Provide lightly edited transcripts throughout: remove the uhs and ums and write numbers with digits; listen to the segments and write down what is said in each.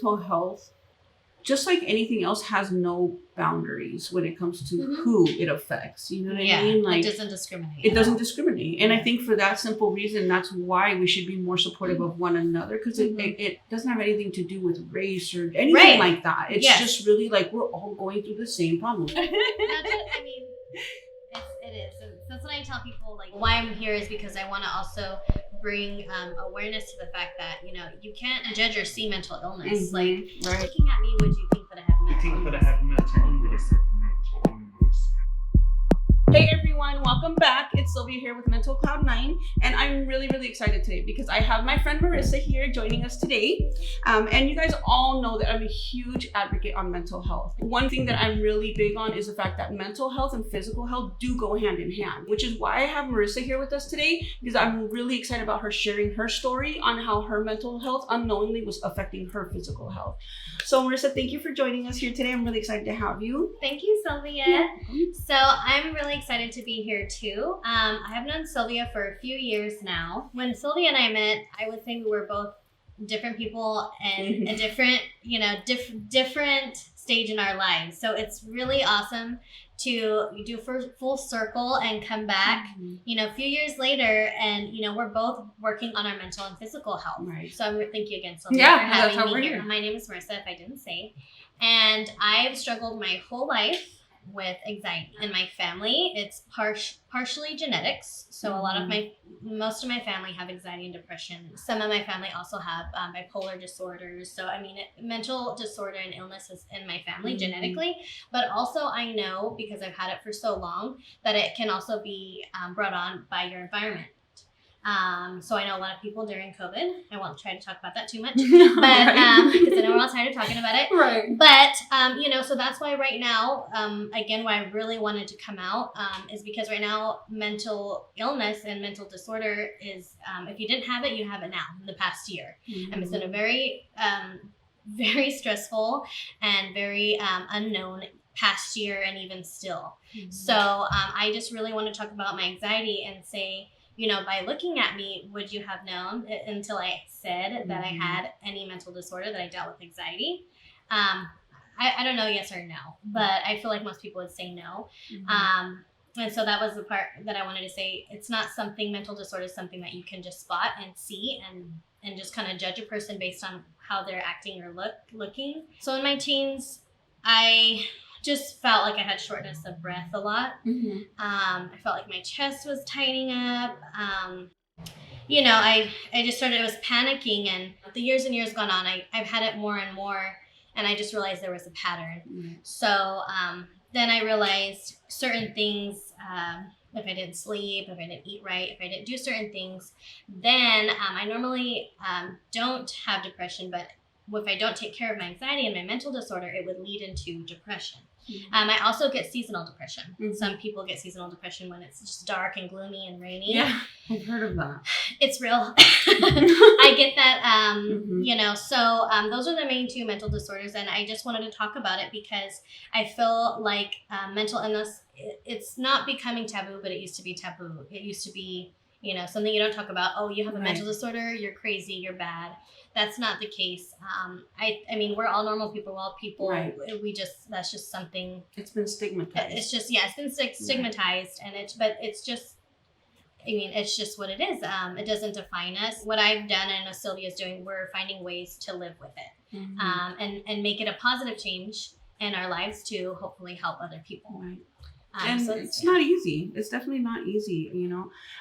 mental health, just like anything else, has no boundaries when it comes to who it affects. You know what I mean? Like, it doesn't discriminate. It doesn't discriminate. And I think for that simple reason, that's why we should be more supportive of one another, because it doesn't have anything to do with race or anything like that. It's just really like we're all going through the same problem. I mean, it is. And that's what I tell people, like, why I'm here is because I want to also bring awareness to the fact that, you know, you can't judge or see mental illness. Like, looking at me, would you think that I have mental illness? Hey everyone, welcome back. It's Sylvia here with Mental Cloud 9, and I'm really excited today because I have my friend Marissa here joining us today. And you guys all know that I'm a huge advocate on mental health. One thing that I'm really big on is the fact that mental health and physical health do go hand in hand, which is why I have Marissa here with us today, because I'm really excited about her sharing her story on how her mental health unknowingly was affecting her physical health. So Marissa, thank you for joining us here today. I'm really excited to have you. Thank you, Sylvia. So I'm really excited to be here too. I have known Sylvia for a few years now. When Sylvia and I met, I would say we were both different people and a different, different stage in our lives. So it's really awesome to do full circle and come back, a few years later, and we're both working on our mental and physical health. Right. So thank you again, Sylvia, for having me here. My name is Marissa, if I didn't say, and I've struggled my whole life with anxiety. In my family, it's partially genetics. So most of my family have anxiety and depression. Some of my family also have bipolar disorders. So mental disorder and illness is in my family genetically, but also I know, because I've had it for so long, that it can also be brought on by your environment. So I know a lot of people during COVID, I won't try to talk about that too much, but because I know we're all tired of talking about it. Right. But, so that's why right now, again, why I really wanted to come out is because right now mental illness and mental disorder is, if you didn't have it, you have it now in the past year. And it's been a very, very stressful and very unknown past year, and even still. So I just really want to talk about my anxiety and say, by looking at me, would you have known until I said that I had any mental disorder, that I dealt with anxiety? I don't know, yes or no, but I feel like most people would say no. And so that was the part that I wanted to say. It's not something, mental disorder is something that you can just spot and see and just kind of judge a person based on how they're acting or looking. So in my teens, I just felt like I had shortness of breath a lot. I felt like my chest was tightening up. I just was panicking, and the years and years gone on, I've had it more and more, and I just realized there was a pattern. So then I realized certain things, if I didn't sleep, if I didn't eat right, if I didn't do certain things, then I normally don't have depression, but if I don't take care of my anxiety and my mental disorder, it would lead into depression. I also get seasonal depression. Some people get seasonal depression when it's just dark and gloomy and rainy. Yeah, I've heard of that. It's real. I get that, so those are the main two mental disorders, and I just wanted to talk about it because I feel like mental illness, it's not becoming taboo, but it used to be taboo. It used to be, something you don't talk about. Oh, you have a mental disorder, you're crazy, you're bad. That's not the case. I mean, we're all normal people. We're all people. Right. That's just something. It's been stigmatized. It's just, it's been stigmatized, and it's just what it is. It doesn't define us. What I've done, and I know Sylvia's doing, we're finding ways to live with it, and make it a positive change in our lives to hopefully help other people. Right. And so it's not easy. It's definitely not easy,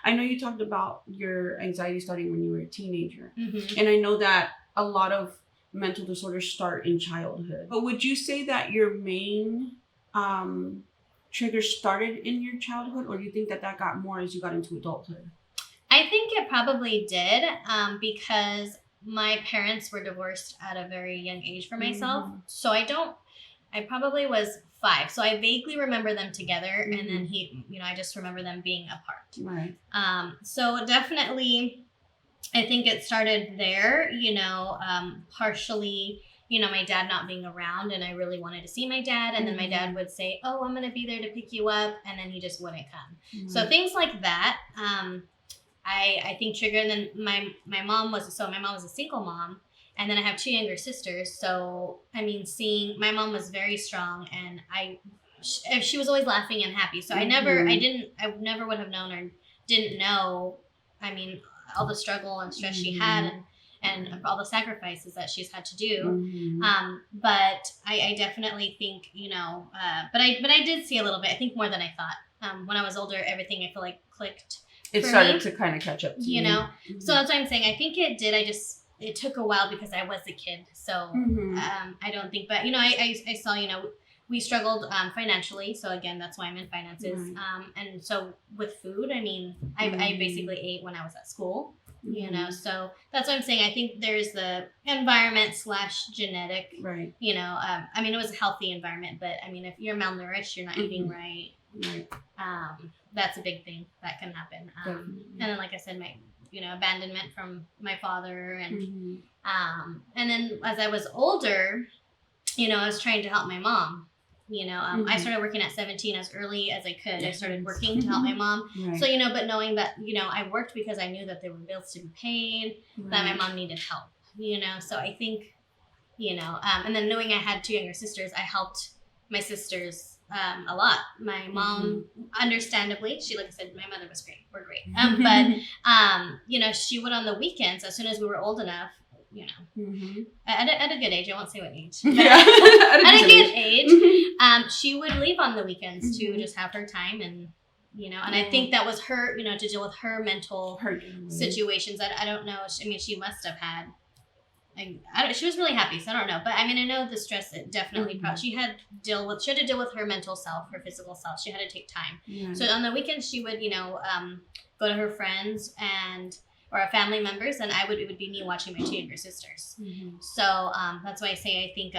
I know you talked about your anxiety starting when you were a teenager. And I know that a lot of mental disorders start in childhood. But would you say that your main trigger started in your childhood, or do you think that got more as you got into adulthood? I think it probably did, because my parents were divorced at a very young age for myself. So I probably was 5. So I vaguely remember them together, and then I just remember them being apart. Right. So definitely, I think it started there, partially, my dad not being around, and I really wanted to see my dad. And then my dad would say, oh, I'm going to be there to pick you up. And then he just wouldn't come. So things like that, I think trigger. And then my mom was a single mom. And then I have 2 younger sisters. So, I mean, seeing my mom was very strong, and she was always laughing and happy. So I never would have known or didn't know, I mean, all the struggle and stress she had, and all the sacrifices that she's had to do. But I definitely think, but I did see a little bit, I think more than I thought. When I was older, everything I feel like clicked. It started to kind of catch up to you. So that's what I'm saying. I think it did. It took a while because I was a kid. So I don't think, but I saw, we struggled financially. So again, that's why I'm in finances. And so with food, I mean, I basically ate when I was at school, so that's what I'm saying. I think there's the environment / genetic, right. I mean, it was a healthy environment, but I mean, if you're malnourished, you're not eating right. That's a big thing that can happen. And then, like I said, my, abandonment from my father, and then as I was older, I was trying to help my mom. I started working at 17 as early as I could. I started working to help my mom. Right. So, but knowing that, I worked because I knew that there were bills to be paid, that my mom needed help, so I think, and then knowing I had 2 younger sisters, I helped my sisters a lot. My mom, understandably, like I said, my mother was great. We're great. But, she would on the weekends, as soon as we were old enough, at a good age, I won't say what age, but at a good age, she would leave on the weekends to just have her time, and and I think that was her, to deal with her mental situations. I don't know. I mean, she must have had, she was really happy, so I don't know. But I mean, I know the stress it definitely she had to deal with her mental self, her physical self. She had to take time. So on the weekends, she would, go to her friends or family members, and it would be me watching my 2 younger sisters. So that's why I say I think,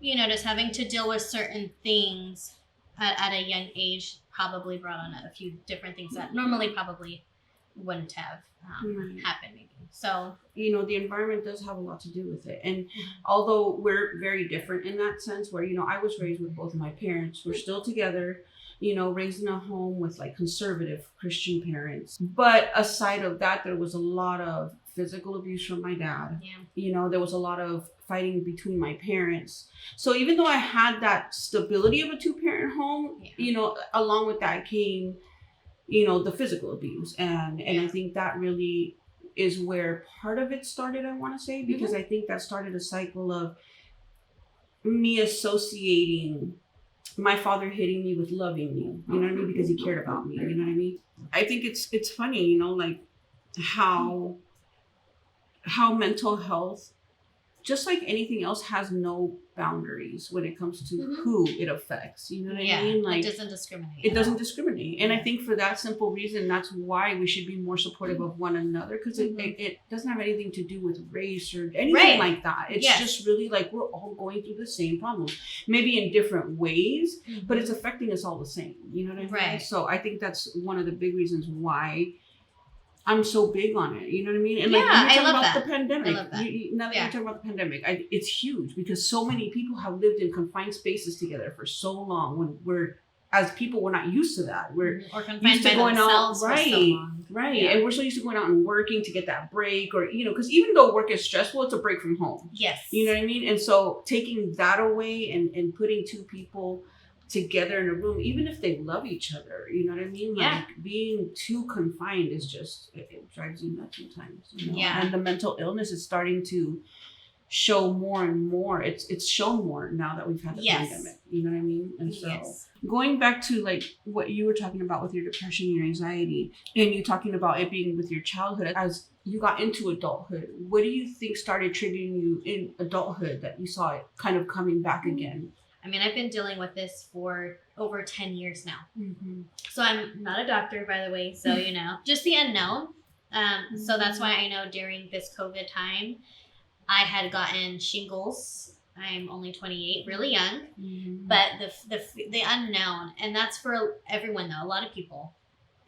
just having to deal with certain things at a young age probably brought on a few different things that normally probably wouldn't have happened, maybe. So the environment does have a lot to do with it, and although we're very different in that sense, where I was raised with both of my parents, we're still together, raised in a home with like conservative Christian parents. But aside of that, there was a lot of physical abuse from my dad. There was a lot of fighting between my parents. So even though I had that stability of a 2-parent home, along with that came, the physical abuse. And I think that really is where part of it started, I want to say, because I think that started a cycle of me associating my father hitting me with loving me, you know what I mean? Because he cared about me, you know what I mean? I think it's funny, like how mental health, just like anything else, has no boundaries when it comes to who it affects. You know what I mean? Like, it doesn't discriminate. It doesn't discriminate. And I think for that simple reason, that's why we should be more supportive of one another, because it doesn't have anything to do with race or anything like that. It's just really like we're all going through the same problems, maybe in different ways, but it's affecting us all the same. You know what I mean? Right. So I think that's one of the big reasons why I'm so big on it, you know what I mean? And like, I love about that. the pandemic. I love that. Now that you're talking about the pandemic, it's huge because so many people have lived in confined spaces together for so long. When as people, we're not used to that. We're or used to going out, right? Yeah. And we're so used to going out and working to get that break, or because even though work is stressful, it's a break from home. Yes. You know what I mean? And so taking that away and putting 2 people together in a room, even if they love each other, you know what I mean? Like being too confined is just, it drives you nuts sometimes. Yeah. And the mental illness is starting to show more and more. It's shown more now that we've had the pandemic. You know what I mean? And so going back to like what you were talking about with your depression, your anxiety, and you talking about it being with your childhood, as you got into adulthood, what do you think started triggering you in adulthood that you saw it kind of coming back again? I mean, I've been dealing with this for over 10 years now. So I'm not a doctor, by the way. So, just the unknown. So that's why I know during this COVID time, I had gotten shingles. I'm only 28, really young. But the unknown, and that's for everyone though, a lot of people,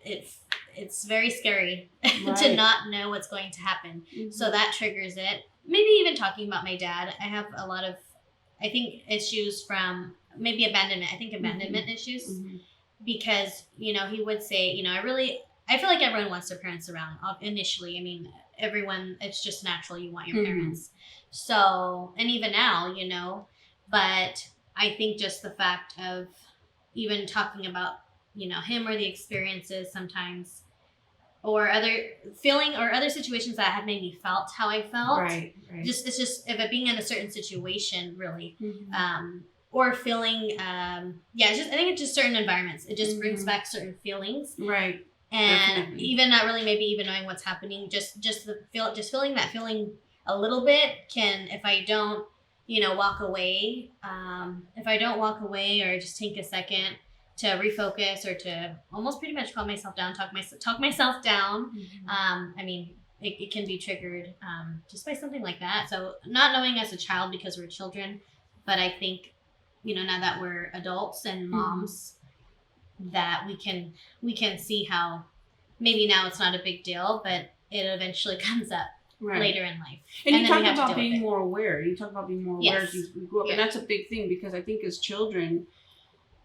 it's very scary to not know what's going to happen. So that triggers it. Maybe even talking about my dad, I have a lot of, I think, issues from maybe abandonment. I think abandonment issues, because, he would say, I feel like everyone wants their parents around initially. I mean, everyone, it's just natural. You want your parents. So, and even now, you know, but I think just the fact of even talking about, you know, him or the experiences sometimes, or other situations that have made me felt how I felt. Right. It's just if it being in a certain situation, really, or feeling, I think it's just certain environments. It just brings back certain feelings. Right. And Definitely. even not really maybe even knowing what's happening, just feeling that feeling a little bit can, if I don't, you know, walk away, or just take a second to refocus or to almost pretty much calm myself down, talk myself down. I mean, it can be triggered just by something like that. So not knowing as a child, because we're children, but I think, you know, now that we're adults and moms, that we can see how maybe now it's not a big deal, but it eventually comes up later in life. And you talk about being more aware. You talk about being more aware as you grow up. Yeah. And that's a big thing, because I think as children,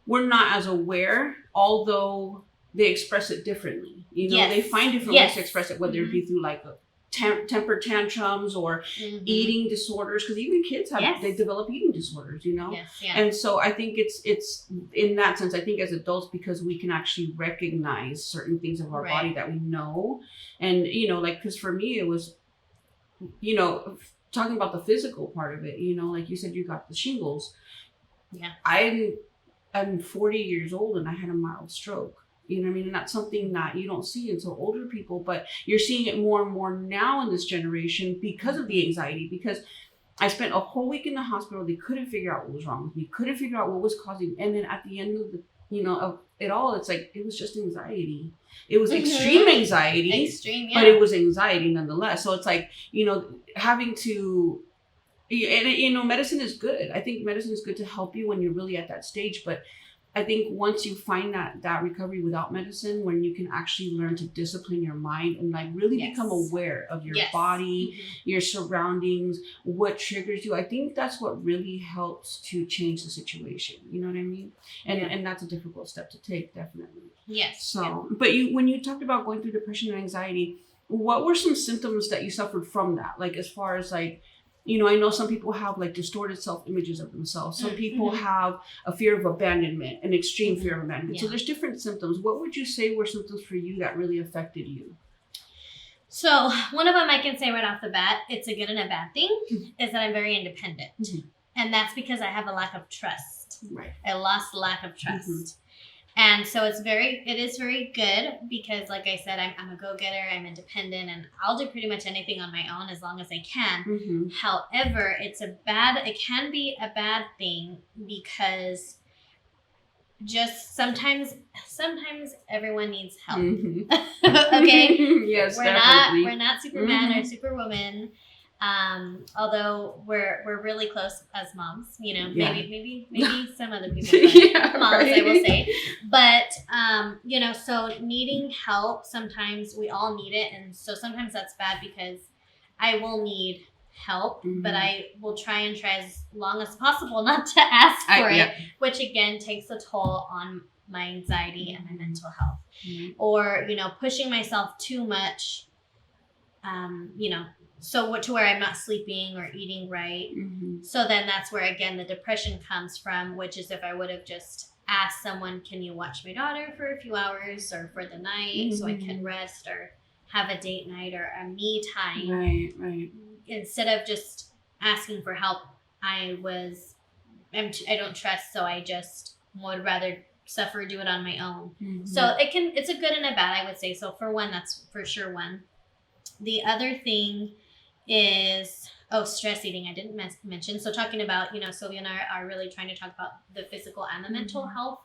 we're not as aware, although they express it differently. You know, they find different ways to express it, whether it be through like temper tantrums or eating disorders, because even kids they develop eating disorders, you know. And so I think it's in that sense, I think as adults, because we can actually recognize certain things of our body that we know. And you know, like, because for me it was, you know, talking about the physical part of it, you know, like you said, you got the shingles. I'm 40 years old and I had a mild stroke. You know what I mean? And that's something that you don't see until older people, but you're seeing it more and more now in this generation because of the anxiety. Because I spent a whole week in the hospital. They couldn't figure out what was wrong with me, couldn't figure out what was causing. And then at the end of the, you know, of it all, it's like, it was just anxiety. It was extreme anxiety, but it was anxiety nonetheless. So it's like, you know, having to, and you know, medicine is good. I think medicine is good to help you when you're really at that stage. But I think once you find that recovery without medicine, when you can actually learn to discipline your mind and like really become aware of your body, your surroundings, what triggers you, I think that's what really helps to change the situation. You know what I mean? And that's a difficult step to take, definitely. So, but when you talked about going through depression and anxiety, what were some symptoms that you suffered from that? Like, as far as like, you know, I know some people have like distorted self-images of themselves. Some people have a fear of abandonment, an extreme fear of abandonment. So there's different symptoms. What would you say were symptoms for you that really affected you? So one of them I can say right off the bat, it's a good and a bad thing, is that I'm very independent. And that's because I have a lack of trust. I lost lack of trust. And so it is very good, because like I said, I'm a go-getter, I'm independent, and I'll do pretty much anything on my own as long as I can. However, it can be a bad thing, because just sometimes everyone needs help. Okay? Yes, we're not Superman or Superwoman. Although we're really close as moms, you know, maybe some other people, moms, I will say, but, you know, so needing help, sometimes we all need it. And so sometimes that's bad, because I will need help, but I will try as long as possible not to ask for it, which again takes a toll on my anxiety and my mental health, or, you know, pushing myself too much, you know, so to where I'm not sleeping or eating right. So then that's where, again, the depression comes from, which is if I would have just asked someone, can you watch my daughter for a few hours or for the night so I can rest or have a date night or a me time. Instead of just asking for help, I don't trust, so I just would rather suffer, do it on my own. So it's a good and a bad, I would say. So for one, that's for sure one. The other thing is, stress eating, I didn't mention. So talking about, you know, Sylvia and I are really trying to talk about the physical and the mental health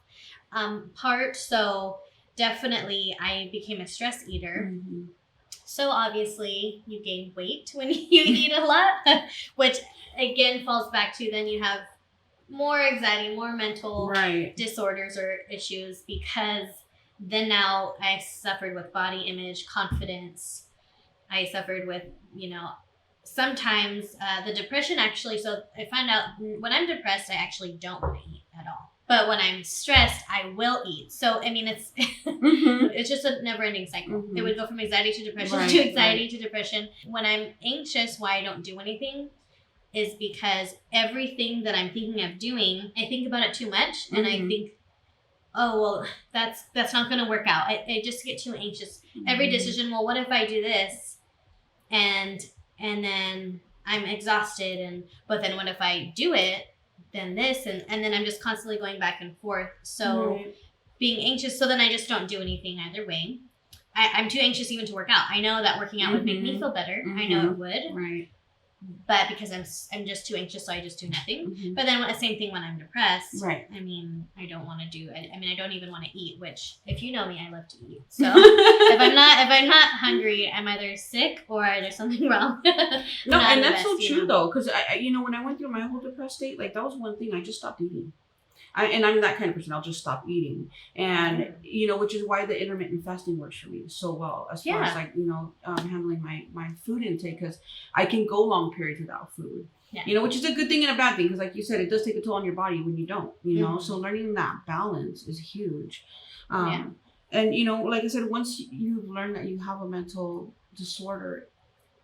part. So definitely I became a stress eater. So obviously you gain weight when you eat a lot, which again falls back to, then you have more anxiety, more mental disorders or issues, because then now I suffered with body image, confidence. I suffered with, you know, sometimes the depression actually. So I found out when I'm depressed, I actually don't want to eat at all. But when I'm stressed, I will eat. So, I mean, it's it's just a never-ending cycle. It would go from anxiety to depression to anxiety to depression. When I'm anxious, why I don't do anything is because everything that I'm thinking of doing, I think about it too much, and I think, oh, well, that's not going to work out. I just get too anxious. Every decision, well, what if I do this? And then I'm exhausted, but then what if I do it? Then this, and then I'm just constantly going back and forth. So being anxious, so then I just don't do anything either way. I'm too anxious even to work out. I know that working out would make me feel better. I know it would. Right. But because I'm just too anxious, so I just do nothing. But then the same thing when I'm depressed. Right. I mean, I don't want to do. I mean, I don't even want to eat. Which, if you know me, I love to eat. So if I'm not hungry, I'm either sick or there's something wrong. No, and that's so true though, because I when I went through my whole depressed state, like that was one thing, I just stopped eating. And I'm that kind of person. I'll just stop eating, and which is why the intermittent fasting works for me so well, as far as like handling my food intake, because I can go long periods without food. Yeah. Which is a good thing and a bad thing, because like you said, it does take a toll on your body when you don't. So learning that balance is huge. And like I said, once you learn that you have a mental disorder,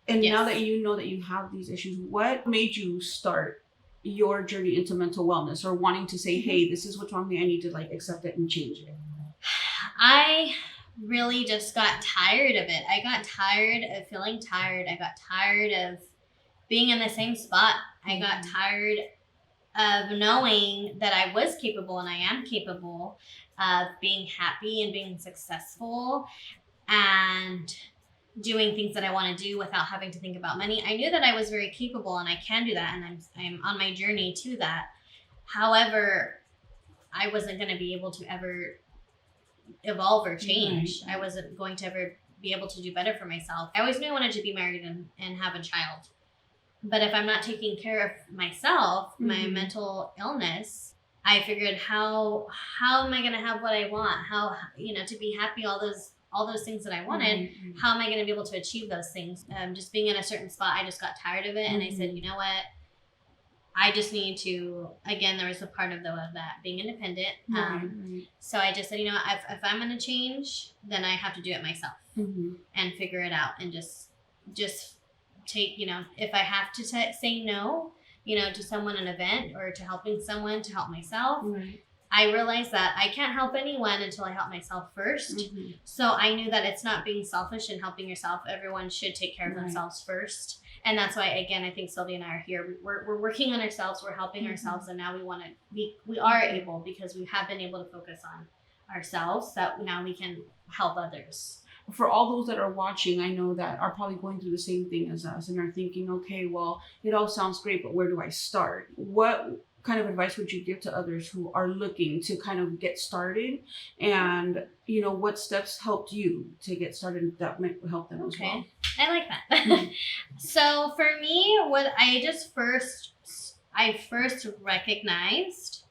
and now that you know that you have these issues, what made you start your journey into mental wellness, or wanting to say, hey, this is what's wrong with me, I need to like accept it and change it? I really just got tired of it. I got tired of feeling tired. I got tired of being in the same spot. I got tired of knowing that I was capable, and I am capable of being happy and being successful and doing things that I want to do without having to think about money. I knew that I was very capable, and I can do that, and I'm on my journey to that. However, I wasn't going to be able to ever evolve or change. I wasn't going to ever be able to do better for myself. I always knew I wanted to be married and have a child. But if I'm not taking care of myself, my mental illness, I figured, how am I going to have what I want? How, to be happy, all those things that I wanted, how am I going to be able to achieve those things? Just being in a certain spot, I just got tired of it. And I said, you know what? I just need to, again, there was a part of that being independent. So I just said, if I'm going to change, then I have to do it myself and figure it out, and just take, if I have to say no, to someone, an event, or to helping someone, to help myself. I realized that I can't help anyone until I help myself first. So I knew that it's not being selfish and helping yourself. Everyone should take care of themselves first. And that's why, again, I think Sylvia and I are here. We're working on ourselves. We're helping ourselves. And now we are able, because we have been able to focus on ourselves, that now we can help others. For all those that are watching, I know that are probably going through the same thing as us and are thinking, okay, well, it all sounds great, but where do I start? What kind of advice would you give to others who are looking to kind of get started, and what steps helped you to get started that might help them as well? I like that. So for me, what I first recognized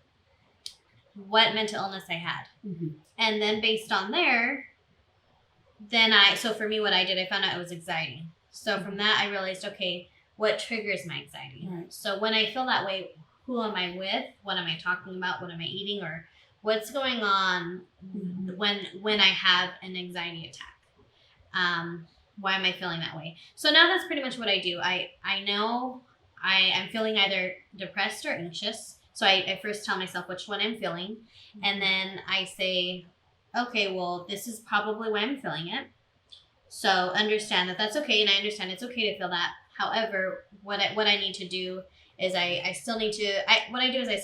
what mental illness I had, and then based on there, so for me, what I did, I found out it was anxiety. So from that, I realized, okay, what triggers my anxiety? So when I feel that way, who am I with? What am I talking about? What am I eating? Or what's going on when I have an anxiety attack? Why am I feeling that way? So now that's pretty much what I do. I know I am feeling either depressed or anxious. So I first tell myself which one I'm feeling. And then I say, okay, well, this is probably why I'm feeling it. So understand that that's okay. And I understand it's okay to feel that. However, what I need to do is I still need to, what I do is I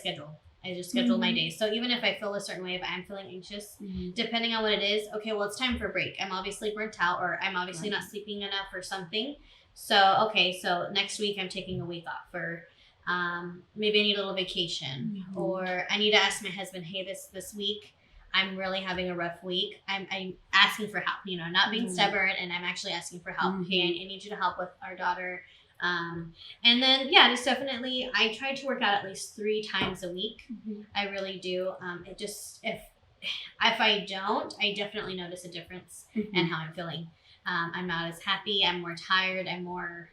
just schedule my days. So even if I feel a certain way, if I'm feeling anxious, depending on what it is, okay, well, it's time for a break. I'm obviously burnt out, or I'm obviously not sleeping enough or something. So, okay, so next week I'm taking a week off, or maybe I need a little vacation, or I need to ask my husband, hey, this week, I'm really having a rough week. I'm asking for help, not being stubborn, and I'm actually asking for help. Hey, I need you to help with our daughter. And then, just definitely, I try to work out at least 3 times a week. I really do. It just, if I don't, I definitely notice a difference in how I'm feeling. I'm not as happy. I'm more tired. I'm more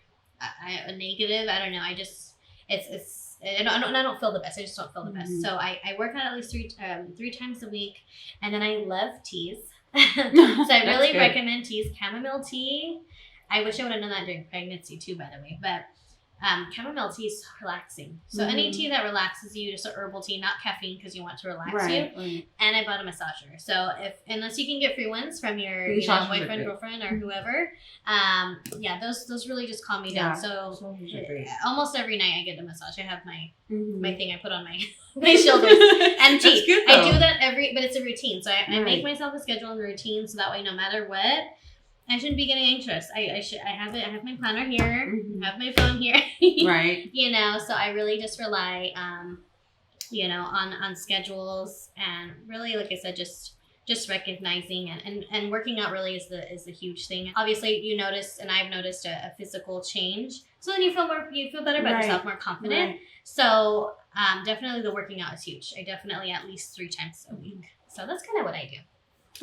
negative. I don't know. I just, it's I don't feel the best. I just don't feel the best. So I work out at least three times a week, and then I love teas. So I really recommend teas. Chamomile tea. I wish I would have known that during pregnancy too, by the way. But chamomile tea is so relaxing. So any tea that relaxes you, just a herbal tea, not caffeine because you want to relax you. Right. And I bought a massager. So unless you can get free ones from your boyfriend, girlfriend, or whoever, those really just calm me down. So almost every night I get a massage. I have my thing I put on my shoulders and tea. Good, I do that but it's a routine. So I make myself a schedule and a routine so that way no matter what, I shouldn't be getting anxious. I have my planner here, have my phone here. Right. So I really just rely on schedules, and really, like I said, just recognizing and working out really is the huge thing. Obviously you notice, and I've noticed a physical change. So then you feel better about yourself, more confident. Right. So definitely the working out is huge. I definitely at least 3 times a week. So that's kind of what I do.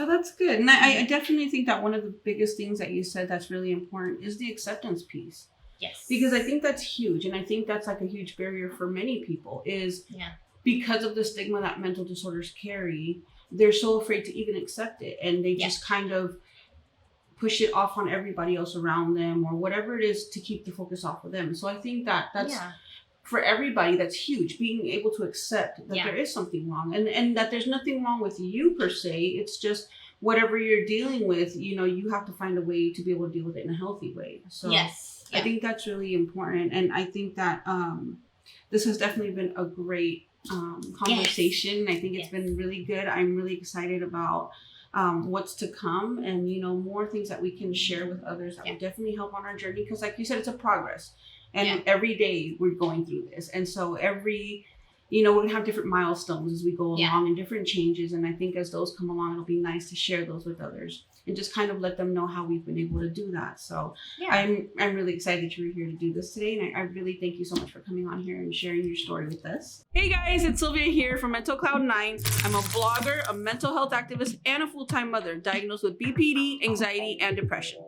Oh, that's good. And I definitely think that one of the biggest things that you said that's really important is the acceptance piece. Yes. Because I think that's huge. And I think that's like a huge barrier for many people is because of the stigma that mental disorders carry, they're so afraid to even accept it. And they just kind of push it off on everybody else around them or whatever it is to keep the focus off of them. So I think that's... for everybody, that's huge, being able to accept that there is something wrong and that there's nothing wrong with you per se. It's just whatever you're dealing with, you have to find a way to be able to deal with it in a healthy way. So I think that's really important. And I think that this has definitely been a great conversation. I think it's been really good. I'm really excited about what's to come and, more things that we can share with others that will definitely help on our journey. Because like you said, it's a progress. And every day we're going through this. And so we're going to have different milestones as we go along and different changes. And I think as those come along, it'll be nice to share those with others and just kind of let them know how we've been able to do that. So I'm really excited that you were here to do this today. And I really thank you so much for coming on here and sharing your story with us. Hey guys, it's Sylvia here from Mental Cloud 9. I'm a blogger, a mental health activist, and a full-time mother diagnosed with BPD, anxiety, and depression.